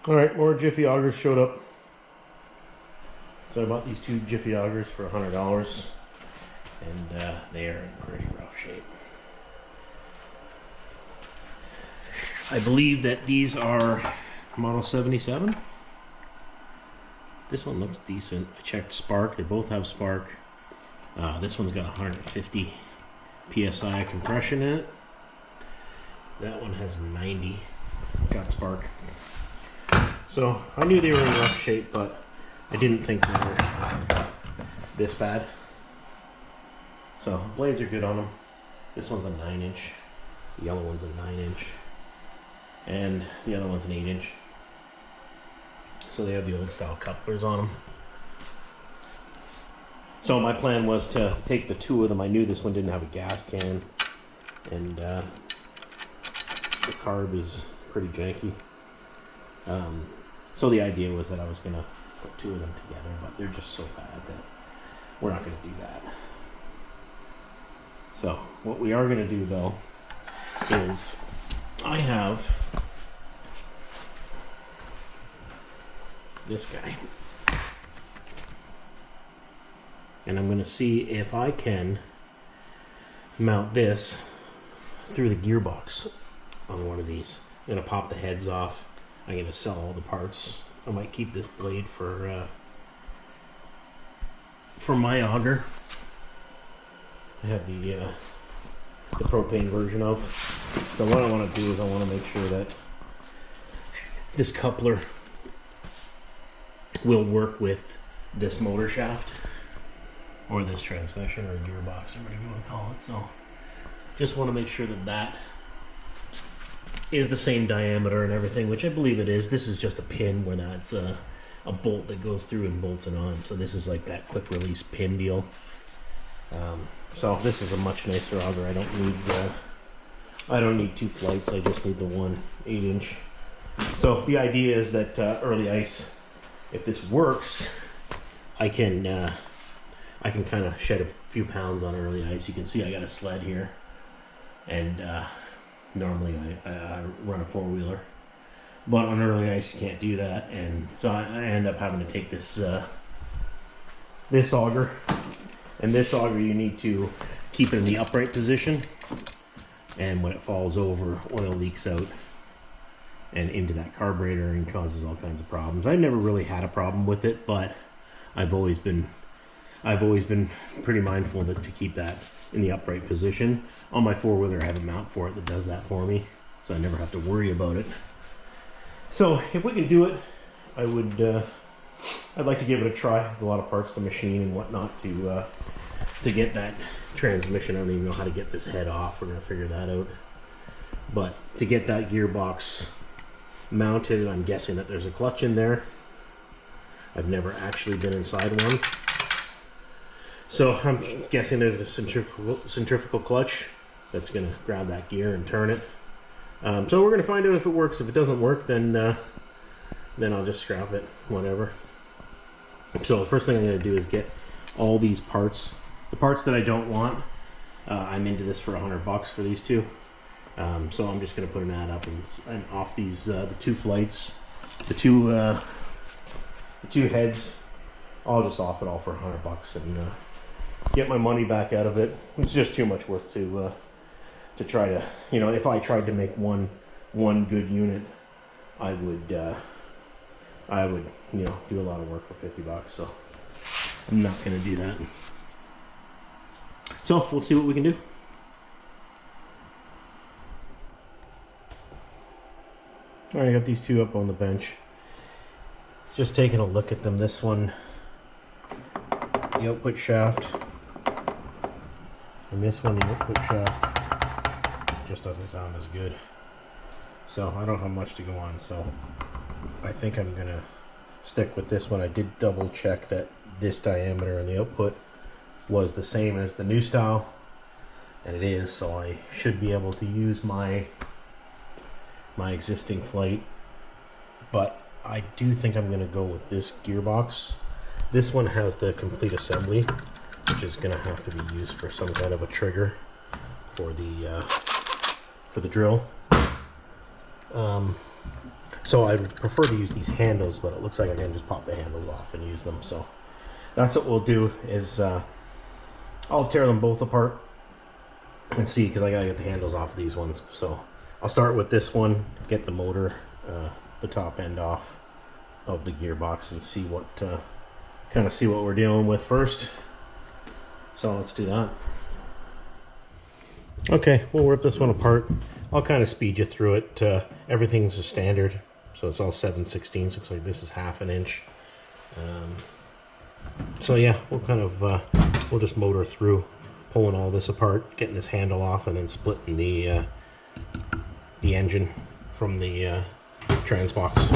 Alright, more Jiffy augers showed up. So I bought these two Jiffy augers for $100, and they are in pretty rough shape. I believe that these are model 77. This one looks decent. I checked spark. They both have spark. This one's got 150 psi compression in it. That one has 90. Got spark. So I knew they were in rough shape, but I didn't think they were this bad. So blades are good on them. This one's a 9-inch. The yellow one's a 9-inch. And the other one's an 8-inch. So they have the old style couplers on them. So my plan was to take the two of them. I knew this one didn't have a gas can, and the carb is pretty janky. So the idea was that I was going to put two of them together, but they're just so bad that we're not going to do that. So what we are going to do though is I have this guy, and I'm going to see if I can mount this through the gearbox on one of these. I'm going to pop the heads off. I'm going to sell all the parts. I might keep this blade for my auger. I have the propane version of. So what I want to do is I want to make sure that this coupler will work with this motor shaft, or this transmission, or gearbox, or whatever you want to call it. So just want to make sure that that is the same diameter and everything, which I believe it is. This is just a pin where that's a bolt that goes through and bolts it on. So this is like that quick release pin deal. So this is a much nicer auger. I don't need two flights. I just need the one 8-inch. So the idea is that early ice, if this works, I can kind of shed a few pounds on early ice. You can see I got a sled here, and normally I run a 4-wheeler, but on early ice you can't do that, and so I end up having to take this this auger. And this auger, you need to keep it in the upright position, and when it falls over, oil leaks out and into that carburetor and causes all kinds of problems. I've never really had a problem with it, but I've always been pretty mindful to keep that in the upright position. On my 4-wheeler, I have a mount for it that does that for me, so I never have to worry about it. So if we can do it, I'd like to give it a try. There's a lot of parts to machine and whatnot to get that transmission. I don't even know how to get this head off. We're going to figure that out. But to get that gearbox mounted, I'm guessing that there's a clutch in there. I've never actually been inside one. So I'm guessing there's a centrifugal clutch that's going to grab that gear and turn it. So we're going to find out if it works. If it doesn't work, then I'll just scrap it, whatever. So the first thing I'm going to do is get all these parts. The parts that I don't want, I'm into this for $100 for these two. So I'm just going to put an ad up and off these the two flights, the two heads. I'll just off it all for $100 and get my money back out of it. It's just too much work to try to, if I tried to make one good unit, I would do a lot of work for $50. So I'm not going to do that. So we'll see what we can do. All right, I got these two up on the bench. Just taking a look at them. This one, the output shaft, and this one, the output shaft, just doesn't sound as good. So I don't have much to go on, so I think I'm gonna stick with this one. I did double check that this diameter in the output was the same as the new style, and it is, so I should be able to use my existing flight. But I do think I'm gonna go with this gearbox. This one has the complete assembly, which is gonna have to be used for some kind of a trigger for the drill. So I would prefer to use these handles, but it looks like I can just pop the handles off and use them. So that's what we'll do is I'll tear them both apart and see, because I gotta get the handles off of these ones. So I'll start with this one, get the motor, the top end off of the gearbox, and see what kind of see what we're dealing with first. So let's do that. Okay, we'll rip this one apart. I'll kind of speed you through it. Everything's a standard, so it's all 7/16. Looks like this is 1/2 inch. So yeah, we'll kind of we'll just motor through, pulling all this apart, getting this handle off, and then splitting the engine from the trans box.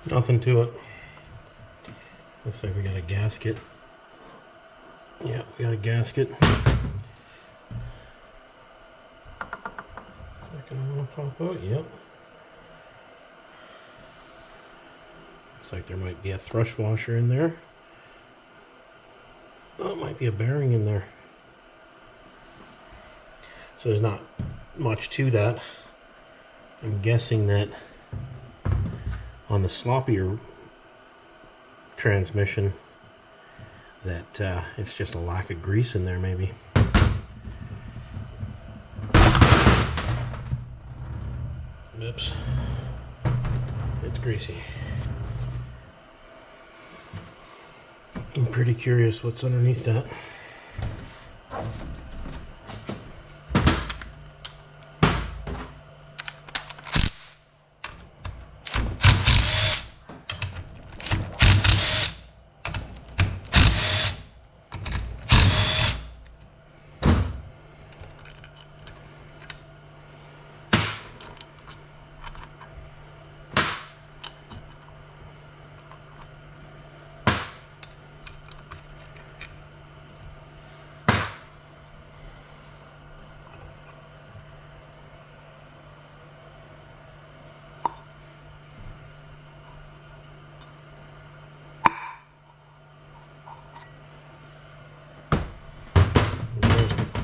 Nothing to it. Looks like we got a gasket. Yeah, we got a gasket. Second one pop out. Yep. Looks like there might be a thrush washer in there. Oh, it might be a bearing in there. So there's not much to that. I'm guessing that on the sloppier transmission that it's just a lack of grease in there, maybe. Oops, it's greasy. I'm pretty curious what's underneath that.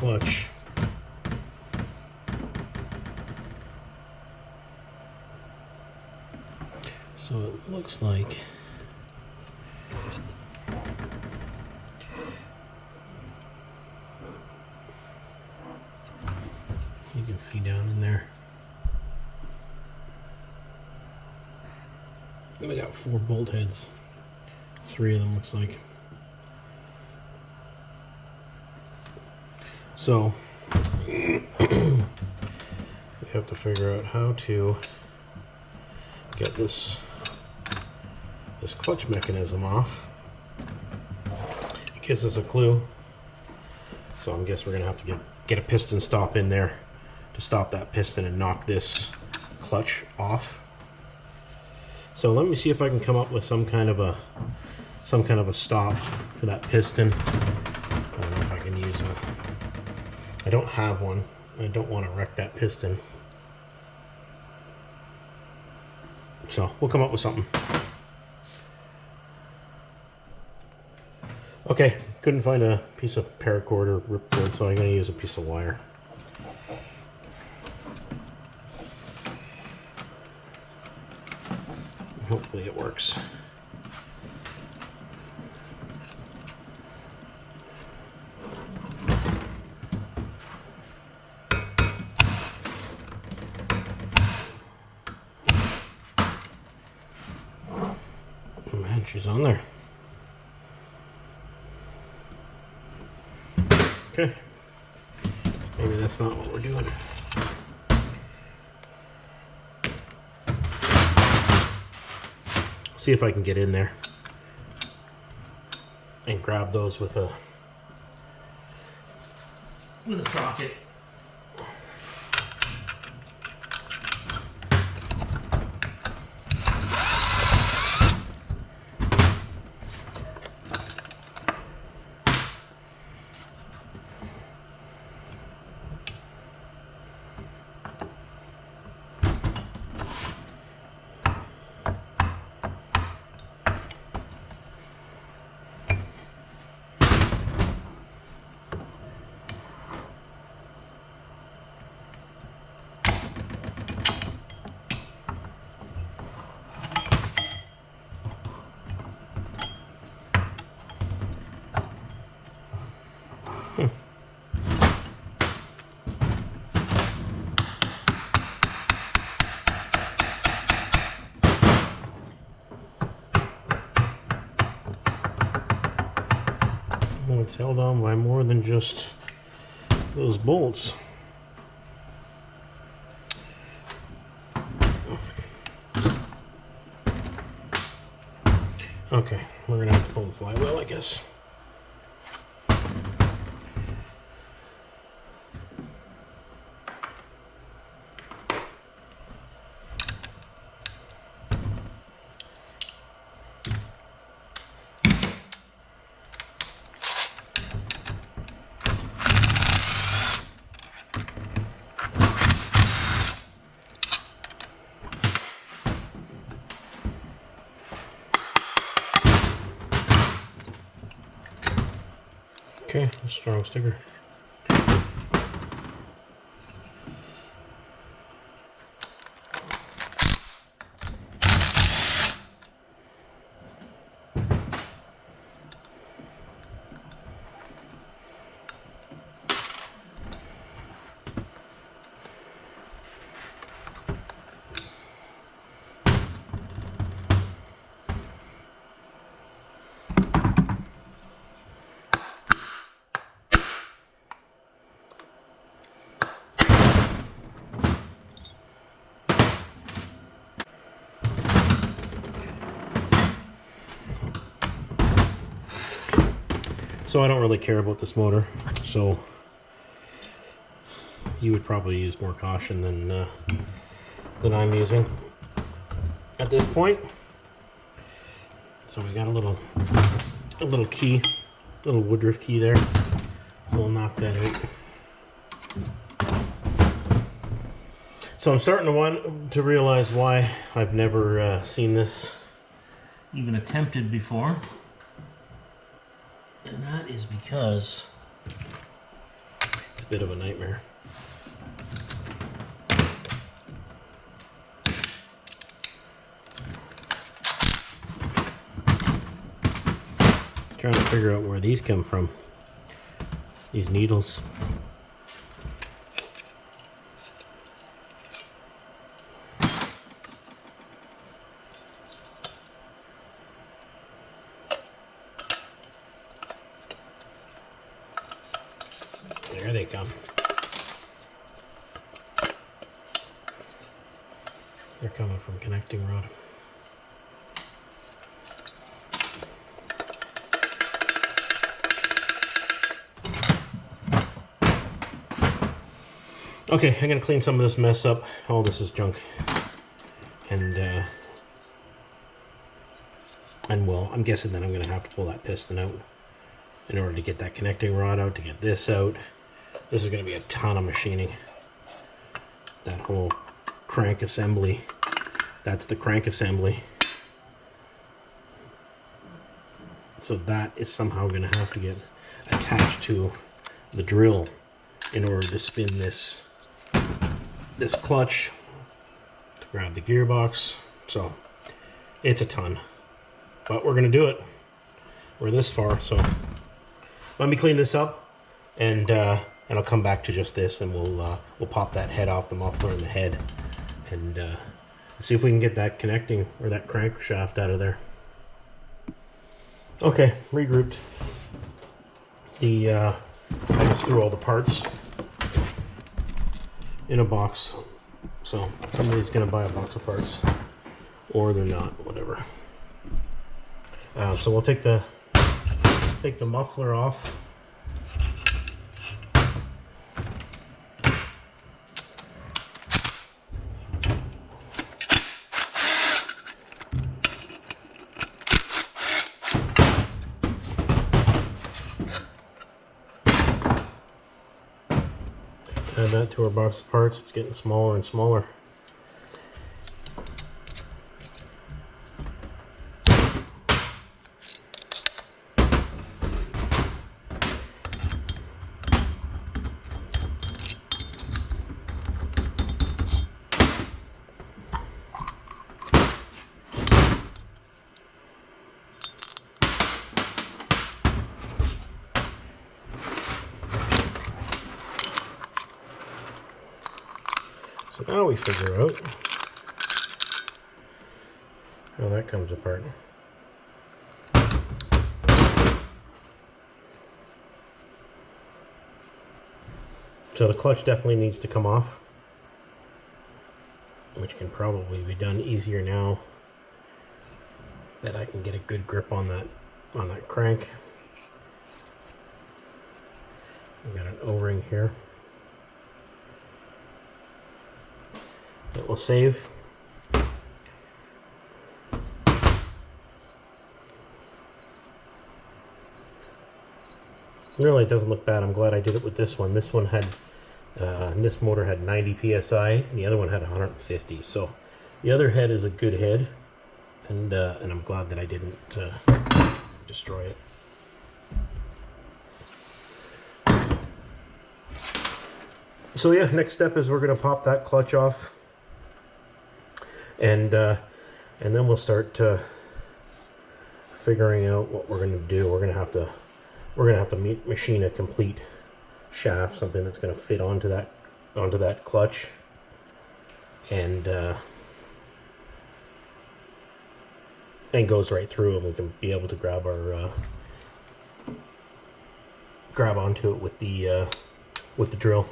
Clutch. So it looks like you can see down in there. We got 4 bolt heads. 3 of them looks like. So we have to figure out how to get this clutch mechanism off. It gives us a clue. So I guess we're gonna have to get a piston stop in there to stop that piston and knock this clutch off. So let me see if I can come up with some kind of a stop for that piston. I don't know if I can use a. I don't have one. I don't want to wreck that piston. So we'll come up with something. Okay, couldn't find a piece of paracord or ripcord, so I'm going to use a piece of wire. Hopefully it works. Man, she's on there. Okay. Maybe that's not what we're doing. See if I can get in there and grab those with a socket. Well, it's held on by more than just those bolts. Okay, we're gonna have to pull the flywheel, I guess. Okay, a strong sticker. So I don't really care about this motor, so you would probably use more caution than I'm using at this point. So we got a little key, little Woodruff key there. So we'll knock that out. So I'm starting to want to realize why I've never seen this even attempted before. And that is because it's a bit of a nightmare. Trying to figure out where these come from, these needles. There they come. They're coming from connecting rod. Okay, I'm gonna clean some of this mess up. All this is junk. And well, I'm guessing that I'm gonna have to pull that piston out in order to get that connecting rod out, to get this out. This is going to be a ton of machining. That whole crank assembly, that's the crank assembly. So that is somehow going to have to get attached to the drill in order to spin this clutch, to grab the gearbox. So it's a ton, but we're going to do it. We're this far, so let me clean this up, and I'll come back to just this, and we'll pop that head off, the muffler and the head, and see if we can get that connecting, or that crankshaft out of there. Okay, regrouped. I just threw all the parts in a box, so somebody's gonna buy a box of parts, or they're not, whatever. So we'll take the muffler off. Add that to our box of parts. It's getting smaller and smaller. So now we figure out how that comes apart. So the clutch definitely needs to come off, which can probably be done easier now that I can get a good grip on that crank. We got an O-ring here that will save. Really, it doesn't look bad. I'm glad I did it with this one. This one had, this motor had 90 psi, and the other one had 150. So the other head is a good head, and I'm glad that I didn't destroy it. So yeah, next step is we're gonna pop that clutch off, and then we'll start figuring out what we're gonna do. We're gonna have to machine a complete shaft, something that's gonna fit onto that clutch, and goes right through, and we can be able to grab onto it with the drill.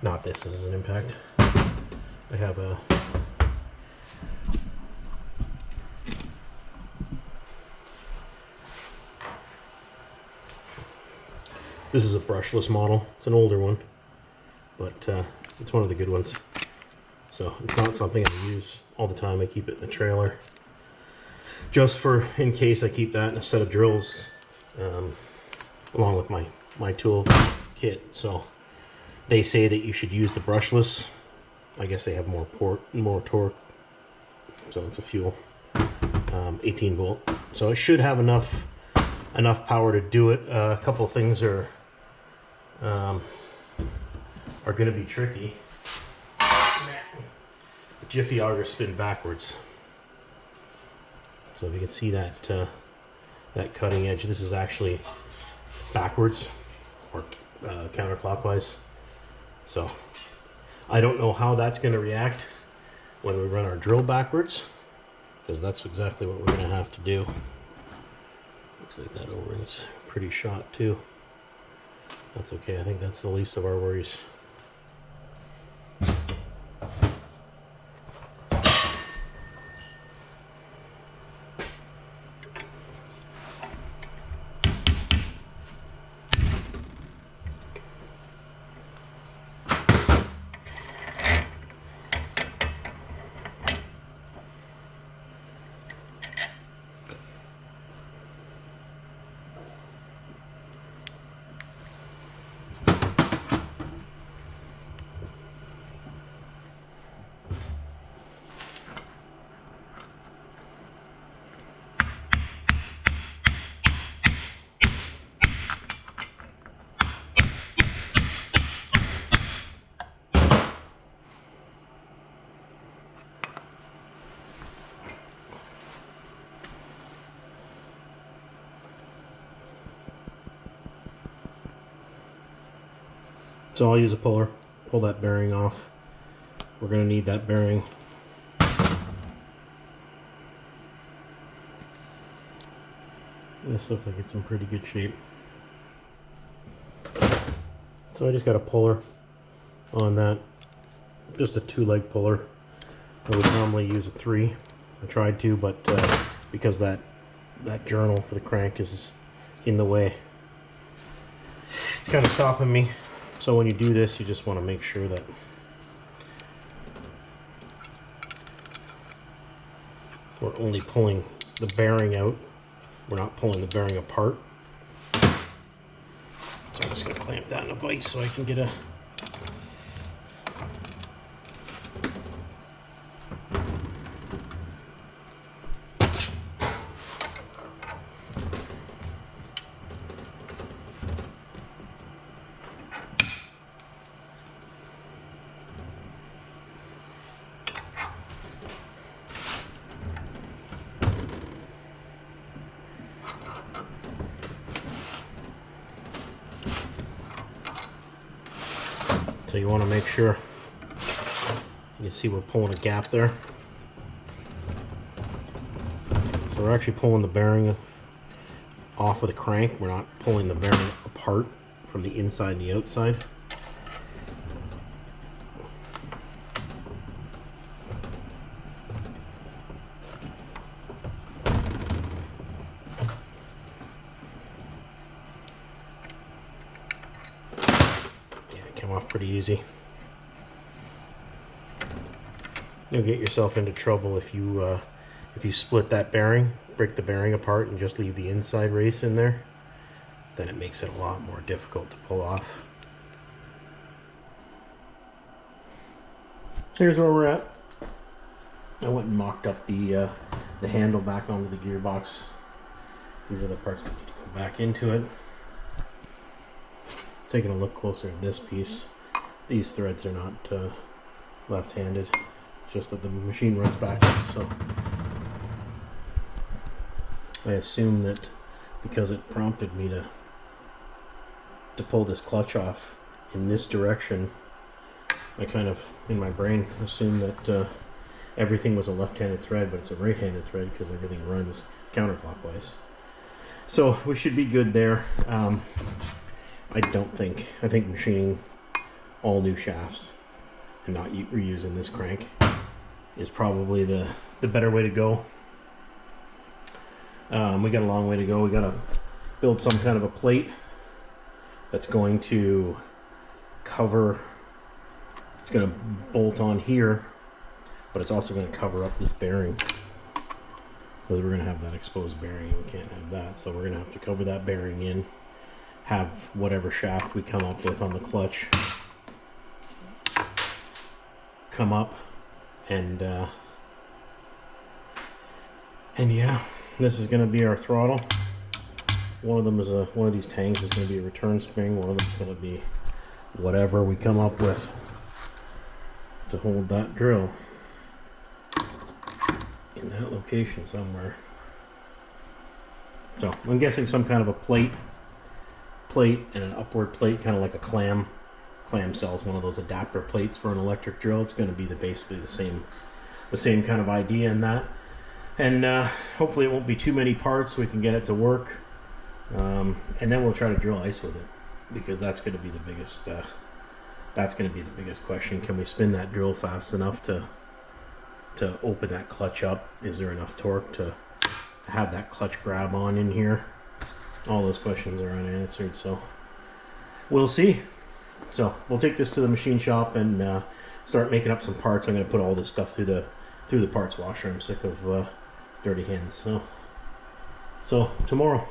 Not this is an impact. I have a this is a brushless model. It's an older one, but it's one of the good ones. So it's not something I use all the time. I keep it in the trailer just for in case. I keep that in a set of drills along with my tool kit. So they say that you should use the brushless. I guess they have more torque. So it's a fuel 18 volt. So it should have enough power to do it. A couple of things are going to be tricky. The jiffy augers spin backwards. So if you can see that that cutting edge, this is actually backwards or counterclockwise. So I don't know how that's going to react when we run our drill backwards, because that's exactly what we're going to have to do. Looks like that O-ring's pretty shot too. That's okay. I think that's the least of our worries. So I'll use a puller, pull that bearing off. We're going to need that bearing. This looks like it's in pretty good shape. So I just got a puller on that, just a 2-leg puller. I would normally use a 3. I tried to, but because that journal for the crank is in the way, it's kind of stopping me. So when you do this, you just want to make sure that we're only pulling the bearing out. We're not pulling the bearing apart. So I'm just going to clamp that in a vise so I can get a So you want to make sure, you can see we're pulling a gap there. So we're actually pulling the bearing off of the crank. We're not pulling the bearing apart from the inside and the outside. come off pretty easy. You'll get yourself into trouble if you split that bearing, break the bearing apart and just leave the inside race in there. Then it makes it a lot more difficult to pull off. Here's where we're at. I went and mocked up the handle back onto the gearbox. These are the parts that need to go back into it. Taking a look closer at this piece. These threads are not left-handed. It's just that the machine runs backwards, so I assume that because it prompted me to pull this clutch off in this direction, I kind of, in my brain, assumed that everything was a left-handed thread, but it's a right-handed thread because everything runs counterclockwise. So we should be good there. I think machining all new shafts and not reusing this crank is probably the better way to go. We got a long way to go. We got to build some kind of a plate that's going to cover, it's going to bolt on here, but it's also going to cover up this bearing because we're going to have that exposed bearing. We can't have that, so we're going to have to cover that bearing in, have whatever shaft we come up with on the clutch come up, and yeah, this is going to be our throttle. One of them is one of these tangs is going to be a return spring. One of them is going to be whatever we come up with to hold that drill in that location somewhere. So I'm guessing some kind of a plate and an upward plate, kind of like a clam cell's one of those adapter plates for an electric drill. It's going to be basically the same kind of idea in that. And hopefully it won't be too many parts so we can get it to work. And then we'll try to drill ice with it, because that's going to be the biggest question. Can we spin that drill fast enough to open that clutch up? Is there enough torque to have that clutch grab on in here? All those questions are unanswered, so we'll see. So we'll take this to the machine shop and start making up some parts. I'm going to put all this stuff through the parts washer. I'm sick of dirty hands. So tomorrow.